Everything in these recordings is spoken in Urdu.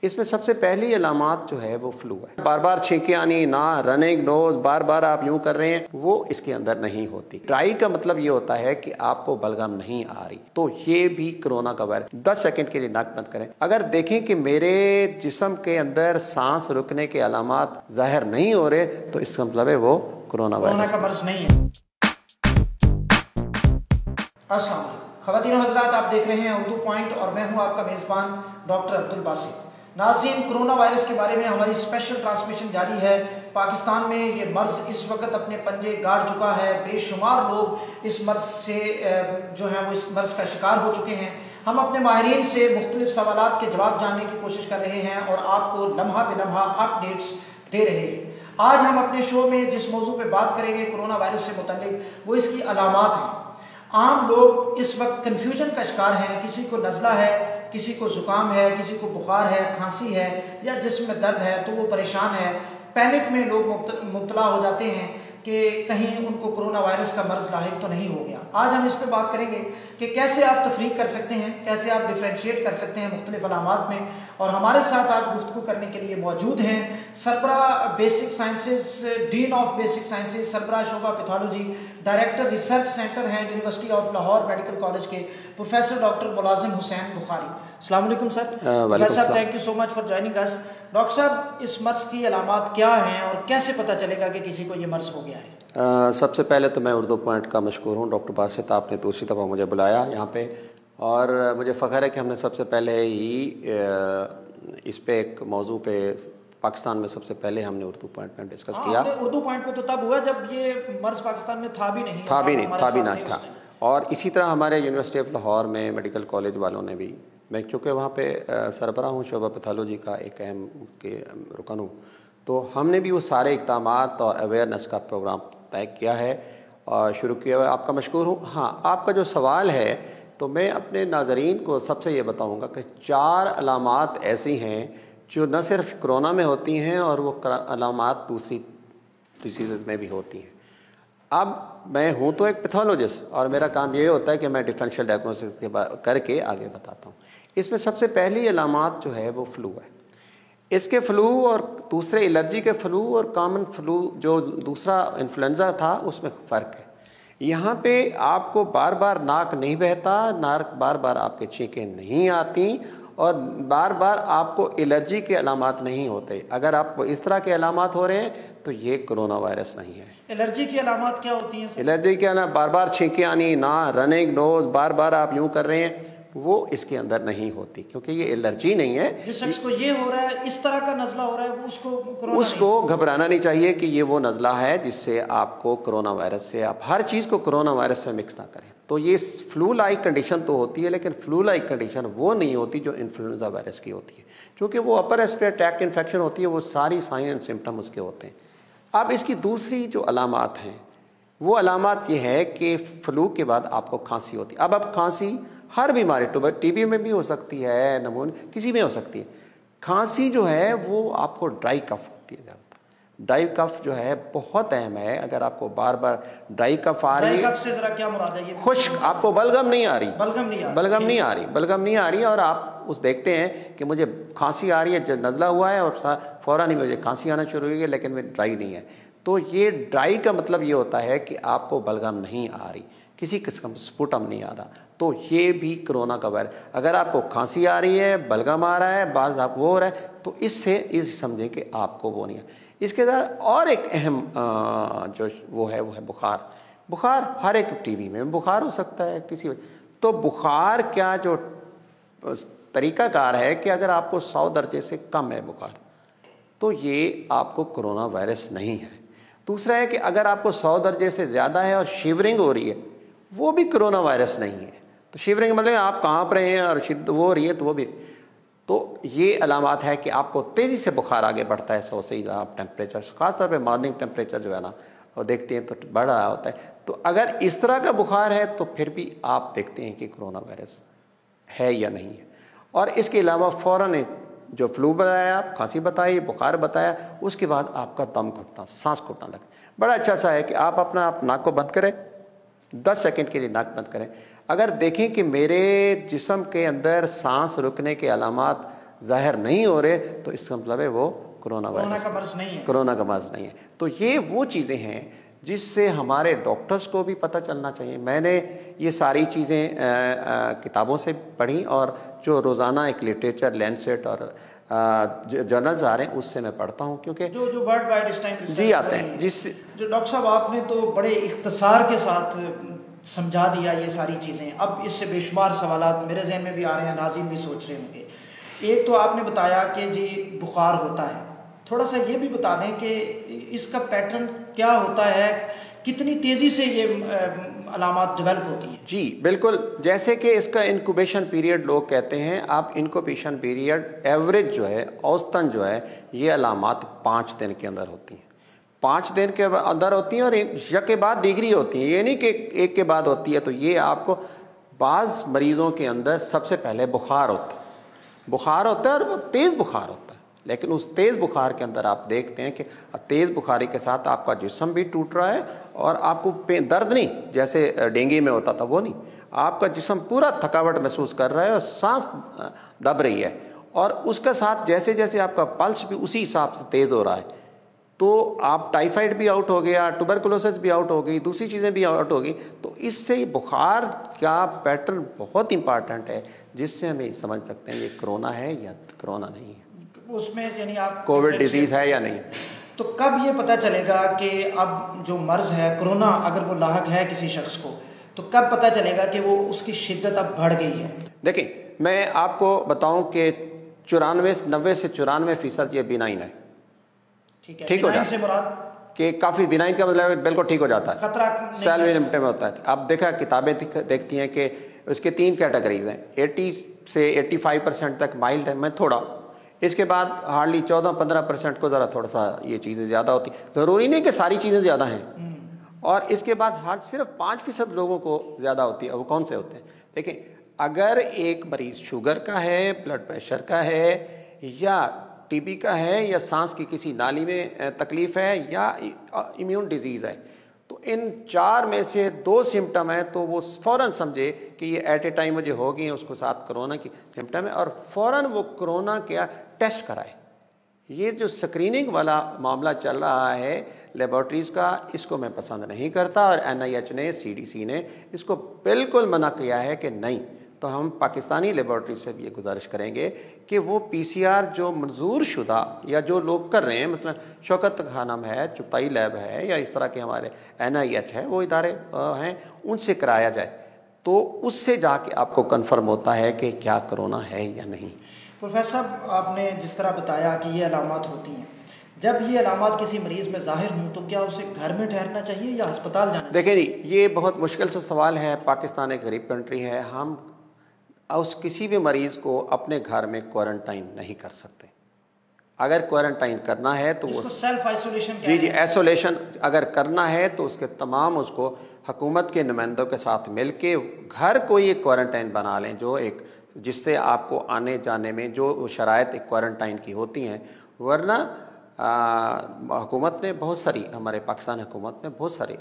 اس میں سب سے پہلی علامات جو ہے وہ فلو ہے. بار بار چھینکیں آنی، نہ رننگ نوز، بار بار آپ یوں کر رہے ہیں، وہ اس کے اندر نہیں ہوتی. ڈرائی کا مطلب یہ ہوتا ہے کہ آپ کو بلغم نہیں آ رہی، تو یہ بھی کرونا کا وائرس. 10 سیکنڈ کے لیے ناک بند کریں. اگر دیکھیں کہ میرے جسم کے اندر سانس رکنے کے علامات ظاہر نہیں ہو رہے تو اس کا مطلب ہے وہ کرونا وائرس کا مرض نہیں ہے. السلام علیکم خواتین و حضرات، آپ دیکھ رہے ہیں اردو پوائنٹ اور میں ہوں آپ کا میزبان ڈاکٹر عبدالباسط. ناظرین، کرونا وائرس کے بارے میں ہماری اسپیشل ٹرانسمیشن جاری ہے. پاکستان میں یہ مرض اس وقت اپنے پنجے گاڑ چکا ہے. بے شمار لوگ اس مرض سے جو ہیں وہ اس مرض کا شکار ہو چکے ہیں. ہم اپنے ماہرین سے مختلف سوالات کے جواب جاننے کی کوشش کر رہے ہیں اور آپ کو لمحہ بے لمحہ اپڈیٹس دے رہے ہیں. آج ہم اپنے شو میں جس موضوع پہ بات کریں گے کرونا وائرس سے متعلق، وہ اس کی علامات ہیں. عام لوگ اس وقت کنفیوژن کا شکار ہیں. کسی کو نزلہ ہے، کسی کو زکام ہے، کسی کو بخار ہے، کھانسی ہے یا جسم میں درد ہے تو وہ پریشان ہے. پینک میں لوگ مبتلا ہو جاتے ہیں کہ کہیں ان کو کرونا وائرس کا مرض لاحق تو نہیں ہو گیا. آج ہم اس پہ بات کریں گے کہ کیسے آپ تفریق کر سکتے ہیں، کیسے آپ ڈیفرینشیٹ کر سکتے ہیں مختلف علامات میں. اور ہمارے ساتھ آج گفتگو کرنے کے لیے موجود ہیں سربراہ basic sciences, dean of basic sciences, سربراہ شعبہ پیتھولوجی، ڈائریکٹر ریسرچ سینٹر ہیں university of Lahore medical college کے، پروفیسر ڈاکٹر ملازم حسین بخاری. السلام علیکم سر. پروفیسر صاحب، thank you so much for joining us. Doctor صاحب، اس مرض کی علامات کیا ہیں اور کیسے پتہ چلے گا کہ کسی کو یہ مرض ہو گیا ہے؟ سب سے پہلے تو میں اردو پوائنٹ کا مشکور ہوں ڈاکٹر باسط، آپ نے دوسری دفعہ مجھے بلایا یہاں پہ، اور مجھے فخر ہے کہ ہم نے سب سے پہلے ہی اس پہ ایک موضوع پہ پاکستان میں سب سے پہلے ہم نے اردو پوائنٹ میں ڈسکس کیا. اردو پوائنٹ پہ تو تب ہوا جب یہ مرض پاکستان میں تھا بھی نہیں تھا. اور اسی طرح ہمارے یونیورسٹی آف لاہور میں میڈیکل کالج والوں نے بھی، میں چونکہ وہاں پہ سربراہ ہوں شعبہ پیتھولوجی کا، ایک اہم کے رکن ہوں، تو ہم نے بھی وہ سارے اقدامات اور اویئرنیس کا پروگرام طے کیا ہے اور شروع کیا ہوا ہے. آپ کا مشکور ہوں. ہاں، آپ کا جو سوال ہے تو میں اپنے ناظرین کو سب سے یہ بتاؤں گا کہ 4 علامات ایسی ہیں جو نہ صرف کرونا میں ہوتی ہیں اور وہ علامات دوسری ڈیزیزز میں بھی ہوتی ہیں. اب میں ہوں تو ایک پیتھولوجسٹ اور میرا کام یہ ہوتا ہے کہ میں ڈیفرینشیل ڈائگنوسس کر کے آگے بتاتا ہوں. اس میں سب سے پہلی علامات جو ہے وہ فلو ہے. اس کے فلو اور دوسرے الرجی کے فلو اور کامن فلو جو دوسرا انفلوئنزا تھا اس میں فرق ہے. یہاں پہ آپ کو بار بار ناک نہیں بہتا، ناک بار بار آپ کے چھینکیں نہیں آتی اور بار بار آپ کو الرجی کے علامات نہیں ہوتے. اگر آپ کو اس طرح کے علامات ہو رہے ہیں تو یہ کرونا وائرس نہیں ہے. الرجی کی علامات کیا ہوتی ہیں؟ الرجی کے علامات بار بار چھینکیں آنی، نہ رننگ نوز، بار بار آپ یوں کر رہے ہیں، وہ اس کے اندر نہیں ہوتی کیونکہ یہ الرجی نہیں ہے. جس شخص کو یہ ہو رہا ہے، اس طرح کا نزلہ ہو رہا ہے، وہ اس کو گھبرانا نہیں چاہیے کہ یہ وہ نزلہ ہے جس سے آپ کو کرونا وائرس سے، آپ ہر چیز کو کرونا وائرس میں مکس نہ کریں. تو یہ فلو لائک کنڈیشن تو ہوتی ہے لیکن فلو لائک کنڈیشن وہ نہیں ہوتی جو انفلوئنزا وائرس کی ہوتی ہے، کیونکہ وہ اپر ریسپیریٹری ٹریکٹ انفیکشن ہوتی ہے، وہ ساری سائن اینڈ سمپٹم اس کے ہوتے ہیں. اب اس کی دوسری جو علامات ہیں وہ علامات یہ ہے کہ فلو کے بعد آپ کو کھانسی ہوتی ہے. اب کھانسی ہر بیماری، ٹی بی میں بھی ہو سکتی ہے، نمونیا کسی میں ہو سکتی ہے. کھانسی جو ہے وہ آپ کو ڈرائی کف ہوتی ہے. زیادہ ڈرائی کف جو ہے بہت اہم ہے. اگر آپ کو بار بار ڈرائی کف آ رہی ہے، ڈرائی کف سے ذرا کیا مراد ہے؟ یہ خشک، آپ کو بلغم نہیں آ رہی، بلغم نہیں آ رہی اور آپ اس دیکھتے ہیں کہ مجھے کھانسی آ رہی ہے، نزلہ ہوا ہے اور فوراً ہی مجھے کھانسی آنا شروع ہوئی ہے لیکن وہ ڈرائی نہیں ہے. تو یہ ڈرائی کا مطلب یہ ہوتا ہے کہ آپ کو بلغم نہیں آ رہی، کسی قسم سپوٹم نہیں آ رہا، تو یہ بھی کرونا کا وائرس. اگر آپ کو کھانسی آ رہی ہے، بلغم آ رہا ہے، بعض آپ وہ ہو رہا ہے، تو اس سے سمجھیں کہ آپ کو وہ نہیں ہے. اس کے ساتھ اور ایک اہم جو وہ ہے بخار. بخار ہر ایک ٹی بی میں بخار ہو سکتا ہے کسی وجہ. تو بخار کیا جو طریقہ کار ہے کہ اگر آپ کو 100 درجے سے کم ہے بخار تو یہ آپ کو کرونا وائرس نہیں ہے. دوسرا ہے کہ اگر آپ کو 100 درجے سے زیادہ ہے اور شیورنگ ہو رہی ہے، وہ بھی کرونا وائرس نہیں ہے. تو شیورنگ مطلب آپ کانپ رہے ہیں اور وہ ہو رہی ہے تو وہ بھی. تو یہ علامات ہے کہ آپ کو تیزی سے بخار آگے بڑھتا ہے 100 سے زیادہ ٹیمپریچر، خاص طور پہ مارننگ ٹیمپریچر جو ہے نا وہ دیکھتے ہیں تو بڑھ رہا ہوتا ہے. تو اگر اس طرح کا بخار ہے تو پھر بھی آپ دیکھتے ہیں کہ کرونا وائرس ہے یا نہیں ہے. اور اس کے علاوہ فوراً جو فلو بتایا، کھانسی بتائی، بخار بتایا، اس کے بعد آپ کا دم گھٹنا، سانس گھٹنا لگتا ہے. بڑا اچھا سا ہے کہ آپ اپنا ناک کو بند کریں، 10 سیکنڈ کے لیے ناک بند کریں. اگر دیکھیں کہ میرے جسم کے اندر سانس رکنے کے علامات ظاہر نہیں ہو رہے تو اس کا مطلب ہے وہ کرونا کا مرض نہیں ہے، کرونا کا مرض نہیں ہے. تو یہ وہ چیزیں ہیں جس سے ہمارے ڈاکٹرز کو بھی پتہ چلنا چاہیے. میں نے یہ ساری چیزیں کتابوں سے پڑھی اور جو روزانہ ایک لٹریچر لینسیٹ اور جرنلز آ رہے ہیں اس سے میں پڑھتا ہوں، کیونکہ جو ورلڈ وائڈ اس ٹائم جی آتے ہیں. جس جو ڈاکٹر صاحب آپ نے تو بڑے اختصار کے ساتھ سمجھا دیا یہ ساری چیزیں. اب اس سے بے شمار سوالات میرے ذہن میں بھی آ رہے ہیں، ناظرین بھی سوچ رہے ہوں گے. ایک تو آپ نے بتایا کہ جی بخار ہوتا ہے، تھوڑا سا یہ بھی بتا دیں کہ اس کا پیٹرن کیا ہوتا ہے، کتنی تیزی سے یہ علامات ڈیولپ ہوتی ہیں؟ جی بالکل، جیسے کہ اس کا انکوبیشن پیریڈ لوگ کہتے ہیں. آپ انکوبیشن پیریڈ ایوریج جو ہے، اوسطاً جو ہے، یہ علامات 5 دن کے اندر ہوتی ہیں. 5 دن کے اندر ہوتی ہیں اور یک کے بعد دیگری ہوتی ہیں. یہ نہیں کہ ایک کے بعد ہوتی ہے. تو یہ آپ کو بعض مریضوں کے اندر سب سے پہلے بخار ہوتا ہے اور وہ تیز بخار ہوتا ہے. لیکن اس تیز بخار کے اندر آپ دیکھتے ہیں کہ تیز بخاری کے ساتھ آپ کا جسم بھی ٹوٹ رہا ہے اور آپ کو درد نہیں جیسے ڈینگی میں ہوتا تھا وہ نہیں، آپ کا جسم پورا تھکاوٹ محسوس کر رہا ہے اور سانس دب رہی ہے. اور اس کے ساتھ جیسے جیسے آپ کا پلس بھی اسی حساب سے تیز ہو رہا ہے تو آپ ٹائیفائڈ بھی آؤٹ ہو گیا، ٹوبرکلوسس بھی آؤٹ ہو گئی، دوسری چیزیں بھی آؤٹ ہو گئی. تو اس سے بخار کا پیٹرن بہت امپارٹنٹ ہے جس سے ہم یہ سمجھ سکتے ہیں یہ کرونا ہے یا کرونا نہیں ہے، اس میں یعنی آپ کووڈ ڈیزیز ہے یا نہیں. تو کب یہ پتہ چلے گا کہ اب جو مرض ہے کرونا اگر وہ لاحق ہے کسی شخص کو تو کب پتہ چلے گا کہ وہ اس کی شدت اب بڑھ گئی ہے؟ دیکھیں میں آپ کو بتاؤں کہ 90 سے 94% یہ بینائن ہے. ٹھیک ہو جاتا ہے کہ کافی بینائن کا مطلب بالکل ٹھیک ہو جاتا ہے، خطرہ سیلوی لمٹ میں ہوتا ہے. اب دیکھا کتابیں دیکھتی ہیں کہ اس کے 3 کیٹیگریز ہیں، 80 سے 85% تک مائلڈ ہے، میں تھوڑا، اس کے بعد ہارڈلی 14-15% کو ذرا تھوڑا سا یہ چیزیں زیادہ ہوتی. ضروری نہیں کہ ساری چیزیں زیادہ ہیں. اور اس کے بعد صرف 5% لوگوں کو زیادہ ہوتی ہے. وہ کون سے ہوتے ہیں؟ دیکھیں اگر ایک مریض شوگر کا ہے، بلڈ پریشر کا ہے، یا ٹی بی کا ہے، یا سانس کی کسی نالی میں تکلیف ہے، یا امیون ڈیزیز ہے، تو ان 4 میں سے 2 سمٹم ہیں تو وہ فوراً سمجھے کہ یہ ایٹ اے ٹائم مجھے ہو گئی ہیں، اس کو ساتھ کرونا کی سمٹم ہے، اور فوراً وہ کرونا کیا ٹیسٹ کرائے. یہ جو سکریننگ والا معاملہ چل رہا ہے لیبارٹریز کا، اس کو میں پسند نہیں کرتا، اور NIH نے CDC نے اس کو بالکل منع کیا ہے کہ نہیں. تو ہم پاکستانی لیبارٹری سے بھی یہ گزارش کریں گے کہ وہ PCR جو منظور شدہ یا جو لوگ کر رہے ہیں، مثلا شوکت خانم ہے، چغتائی لیب ہے، یا اس طرح کے ہمارے NIH ہے، وہ ادارے ہیں، ان سے کرایا جائے تو اس سے جا کے آپ کو کنفرم ہوتا ہے کہ کیا کرونا ہے یا نہیں. پروفیسر صاحب آپ نے جس طرح بتایا کہ یہ علامات ہوتی ہیں، جب یہ علامات کسی مریض میں ظاہر ہوں تو کیا اسے گھر میں ٹھہرنا چاہیے یا ہسپتال جانا چاہیے؟ دیکھیں جی یہ بہت مشکل سے سوال ہے. پاکستان ایک غریب کنٹری ہے، ہم اس کسی بھی مریض کو اپنے گھر میں کوارنٹائن نہیں کر سکتے. اگر کوارنٹائن کرنا ہے تو وہ سیلف آئسولیشن جی ایسولیشن اگر کرنا ہے تو اس کے تمام اس کو حکومت کے نمائندوں کے ساتھ مل کے گھر کوئی ایک کوارنٹائن بنا لیں، جو ایک جس سے آپ کو آنے جانے میں جو شرائط ایک کوارنٹائن کی ہوتی ہیں. ورنہ حکومت نے بہت ساری، ہمارے پاکستان حکومت نے بہت ساری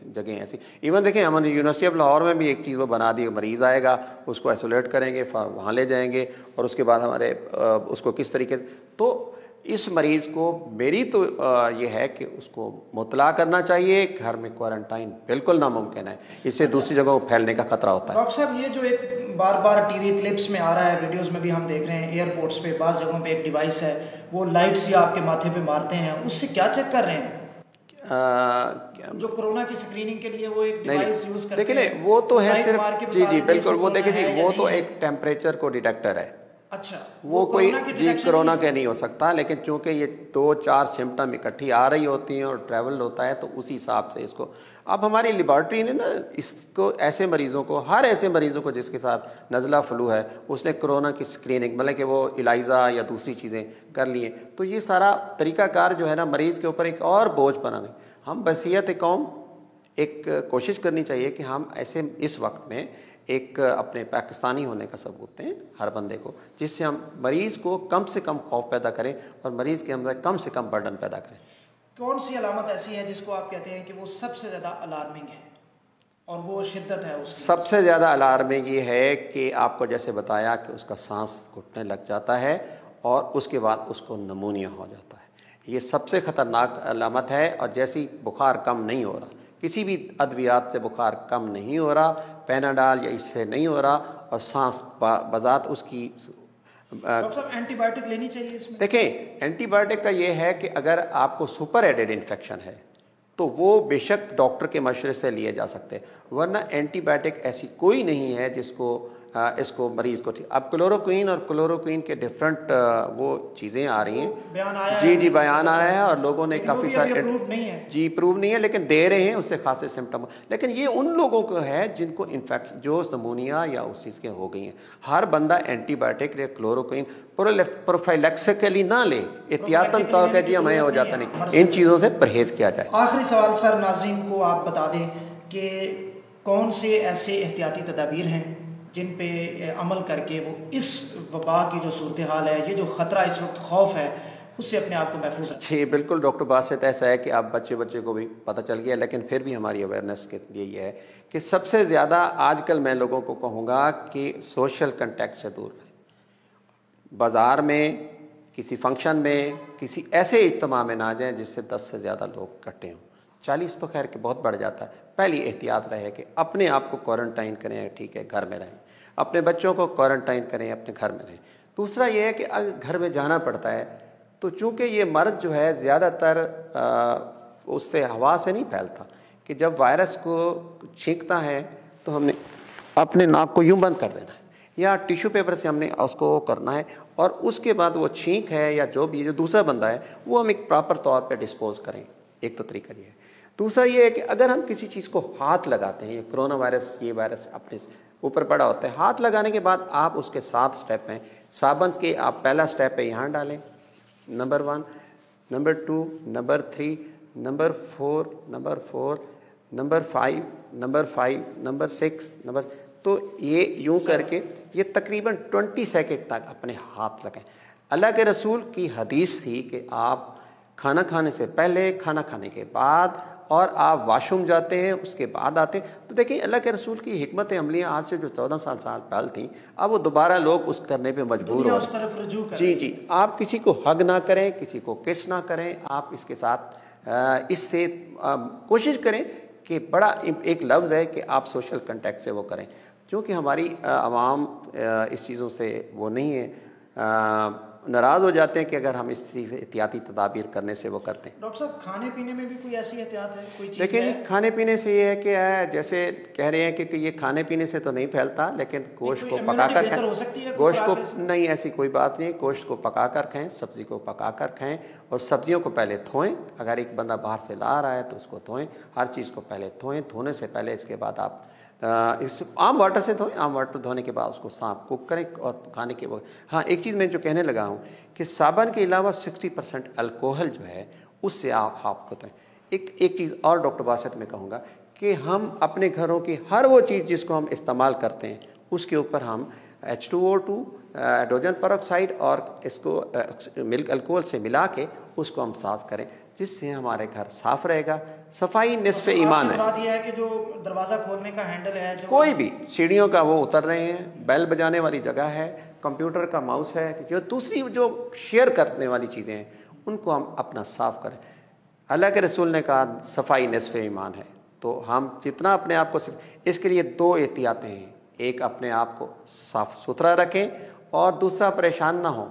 جگہیں ایسی، ایون دیکھیں ہمارے یونیورسٹی آف لاہور میں بھی ایک چیز وہ بنا دی، مریض آئے گا اس کو ایسولیٹ کریں گے، وہاں لے جائیں گے، اور اس کے بعد ہمارے اس کو کس طریقے سے. تو اس مریض کو میری تو یہ ہے کہ اس کو مطلع کرنا چاہیے. گھر میں کوارنٹائن بالکل ناممکن ہے، اس سے دوسری جگہوں کو پھیلنے کا خطرہ ہوتا ہے. ڈاکٹر صاحب یہ جو ایک بار بار ٹی وی کلپس میں آ رہا ہے، ویڈیوز میں بھی ہم دیکھ رہے ہیں، ایئرپورٹس پہ بعض جگہوں پہ ایک ڈیوائس ہے، وہ لائٹس یا آپ کے ماتھے پہ مارتے ہیں، اس سے کیا چیک کر رہے ہیں؟ جو کرونا کی اسکریننگ کے لیے وہ ایک ڈیوائس یوز کرتے ہیں، دیکھیں وہ تو ہے صرف جی بالکل، وہ دیکھیں جی وہ تو ایک ٹیمپریچر کو ڈیٹیکٹر ہے. اچھا وہ کوئی جی کرونا کے نہیں ہو سکتا، لیکن چونکہ یہ 2-4 سمٹم اکٹھی آ رہی ہوتی ہیں اور ٹریول ہوتا ہے تو اسی حساب سے اس کو اب ہماری لیبارٹری نے نا اس کو ایسے مریضوں کو، ہر ایسے مریضوں کو جس کے ساتھ نزلہ فلو ہے، اس نے کرونا کی اسکریننگ مطلب کہ وہ الائزا یا دوسری چیزیں کر لی ہیں. تو یہ سارا طریقہ کار جو ہے نا مریض کے اوپر ایک اور بوجھ بنانے. ہم بصیت قوم ایک کوشش کرنی چاہیے کہ ہم ایسے اس وقت میں ایک اپنے پاکستانی ہونے کا ثبوت دیں ہر بندے کو، جس سے ہم مریض کو کم سے کم خوف پیدا کریں اور مریض کے اندر کم سے کم برڈن پیدا کریں. کون سی علامت ایسی ہے جس کو آپ کہتے ہیں کہ وہ سب سے زیادہ الارمنگ ہے؟ اور وہ شدت ہے اس کی. سب سے زیادہ الارمنگ یہ ہے کہ آپ کو جیسے بتایا کہ اس کا سانس گھٹنے لگ جاتا ہے اور اس کے بعد اس کو نمونیا ہو جاتا ہے. یہ سب سے خطرناک علامت ہے. اور جیسی بخار کم نہیں ہو رہا، کسی بھی ادویات سے بخار کم نہیں ہو رہا، پیناڈال یا اس سے نہیں ہو رہا، اور سانس بذات اس کی. ڈاکٹر صاحب اینٹی بایوٹک لینی چاہیے اس میں؟ دیکھیں، اینٹی بایوٹک کا یہ ہے کہ اگر آپ کو سپر ایڈڈ انفیکشن ہے تو وہ بے شک ڈاکٹر کے مشورے سے لیے جا سکتے ہیں، ورنہ اینٹی بایوٹک ایسی کوئی نہیں ہے جس کو اس کو مریض کو. اب کلوروکوئین اور کلوروکوئین کے ڈفرنٹ وہ چیزیں آ رہی ہیں. جی بیان آیا ہے اور لوگوں نے کافی سارے جی پروو نہیں ہے، لیکن دے رہے ہیں، اس سے خاصے سمٹم. لیکن یہ ان لوگوں کو ہے جن کو انفیکشن جو نمونیا یا اس چیز کے ہو گئی ہیں. ہر بندہ اینٹی بایوٹک یا کلوروکوئین پروفائلیکسیکلی نہ لے، احتیاطاً طور پہ جی ہمیں ہو جاتا نہیں. ان چیزوں سے پرہیز کیا جائے. آخری سوال سر ناظرین کو آپ بتا دیں کہ کون سے ایسے احتیاطی تدابیر ہیں جن پہ عمل کر کے وہ اس وبا کی جو صورتحال ہے، یہ جو خطرہ اس وقت خوف ہے، اس سے اپنے آپ کو محفوظ رکھیں؟ جی بالکل ڈاکٹر باسط، ایسا ہے کہ آپ بچے کو بھی پتہ چل گیا، لیکن پھر بھی ہماری اویئرنیس کے لیے یہ ہے کہ سب سے زیادہ آج کل میں لوگوں کو کہوں گا کہ سوشل کنٹیکٹ سے دور رہیں. بازار میں، کسی فنکشن میں، کسی ایسے اجتماع میں نہ جائیں جس سے 10 سے زیادہ لوگ اکٹھے ہوں. 40 تو خیر کہ بہت بڑھ جاتا ہے. پہلی احتیاط رہے کہ اپنے آپ کو کوارنٹائن کریں، ٹھیک ہے، گھر میں رہیں. اپنے بچوں کو کوارنٹائن کریں، اپنے گھر میں رہیں. دوسرا یہ ہے کہ اگر گھر میں جانا پڑتا ہے تو چونکہ یہ مرض جو ہے زیادہ تر اس سے ہوا سے نہیں پھیلتا، کہ جب وائرس کو چھینکتا ہے تو ہم نے اپنے ناک کو یوں بند کر دینا ہے یا ٹیشو پیپر سے ہم نے اس کو کرنا ہے، اور اس کے بعد وہ چھینک ہے یا جو بھی جو دوسرا بندہ ہے وہ ہم ایک پراپر طور پہ ڈسپوز کریں. ایک تو طریقہ یہ ہے. دوسرا یہ ہے کہ اگر ہم کسی چیز کو ہاتھ لگاتے ہیں، یہ کرونا وائرس، یہ وائرس اپنے اوپر پڑا ہوتا ہے، ہاتھ لگانے کے بعد آپ اس کے 7 سٹیپ ہیں. صابن کے آپ پہلا سٹیپ ہے یہاں ڈالیں، number 1، number 2، number 3، number 4، number 4، number 5، number 5، number 6، number. تو یہ یوں کر کے یہ تقریباً 20 سیکنڈ تک اپنے ہاتھ لگائیں. اللہ کے رسول کی حدیث تھی کہ آپ کھانا کھانے سے پہلے، کھانا کھانے کے بعد، اور آپ واش روم جاتے ہیں اس کے بعد آتے ہیں. تو دیکھیں اللہ کے رسول کی حکمت عملیاں آج سے جو 14 سال پہل تھیں، اب وہ دوبارہ لوگ اس کرنے پہ مجبور ہو رہے ہیں. جی آپ کسی کو ہگ نہ کریں، کسی کو کس نہ کریں. آپ اس کے ساتھ اس سے کوشش کریں کہ بڑا ایک لفظ ہے کہ آپ سوشل کنٹیکٹ سے وہ کریں، چونکہ ہماری عوام اس چیزوں سے وہ نہیں ہے، ناراض ہو جاتے ہیں کہ اگر ہم اس چیز احتیاطی تدابیر کرنے سے وہ کرتے ہیں. ڈاکٹر صاحب کھانے پینے میں بھی کوئی ایسی احتیاط ہے، کوئی چیز؟ دیکھیں جی، کھانے پینے سے یہ ہے کہ جیسے کہہ رہے ہیں کہ یہ کھانے پینے سے تو نہیں پھیلتا، لیکن گوشت کو پکا کر کھائیں. گوشت کو نہیں، ایسی کوئی بات نہیں. گوشت کو پکا کر کھائیں، سبزی کو پکا کر کھائیں، اور سبزیوں کو پہلے دھوئیں. اگر ایک بندہ باہر سے لا رہا ہے تو اس کو دھوئیں. ہر چیز کو پہلے دھوئیں. دھونے سے پہلے اس کے بعد آپ اس عام واٹر سے دھوئیں. عام واٹر دھونے کے بعد اس کو صاف کوک کریں اور کھانے کے بعد. ہاں ایک چیز میں جو کہنے لگا ہوں کہ صابن کے علاوہ 60% الکوہل جو ہے اس سے آپ ہاتھ کو دھوئیں. ایک چیز اور ڈاکٹر باسط میں کہوں گا کہ ہم اپنے گھروں کی ہر وہ چیز جس کو ہم استعمال کرتے ہیں اس کے اوپر ہم H2O2 ہائیڈروجن پر آکسائڈ اور اس کو ملک الکوہل سے ملا کے اس کو ہم صاف کریں، جس سے ہمارے گھر صاف رہے گا. صفائی نصف ایمان ہے. یہ ہے کہ جو دروازہ کھولنے کا ہینڈل ہے، جو کوئی بھی سیڑھیوں کا وہ اتر رہے ہیں، بیل بجانے والی جگہ ہے، کمپیوٹر کا ماؤس ہے، جو دوسری جو شیئر کرنے والی چیزیں ہیں ان کو ہم اپنا صاف کریں. اللہ کے رسول نے کہا صفائی نصف ایمان ہے. تو ہم جتنا اپنے آپ کو اس کے لیے 2 احتیاطیں ہیں. ایک اپنے آپ کو صاف ستھرا رکھیں اور دوسرا پریشان نہ ہوں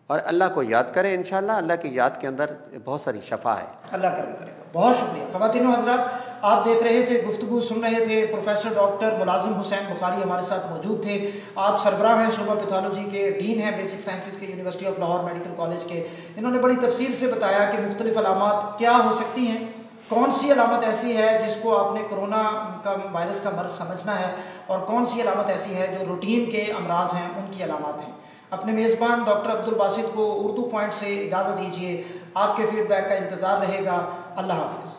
اور اللہ کو یاد کریں. انشاءاللہ اللہ کی یاد کے اندر بہت ساری شفا ہے. اللہ کرم کرے گا. بہت شکریہ. خواتین و حضرات، آپ دیکھ رہے تھے، گفتگو سن رہے تھے. پروفیسر ڈاکٹر ملازم حسین بخاری ہمارے ساتھ موجود تھے. آپ سربراہ ہیں شعبہ پیتھولوجی کے، ڈین ہیں بیسک سائنسز کے university of Lahore medical college کے. انہوں نے بڑی تفصیل سے بتایا کہ مختلف علامات کیا ہو سکتی ہیں، کون سی علامت ایسی ہے جس کو آپ نے کرونا کا وائرس کا مرض سمجھنا ہے، اور کون سی علامت ایسی ہے جو روٹین کے امراض ہیں ان کی علامات ہیں. اپنے میزبان ڈاکٹر عبدالباسط کو اردو پوائنٹ سے اجازت دیجیے. آپ کے فیڈ بیک کا انتظار رہے گا. اللہ حافظ.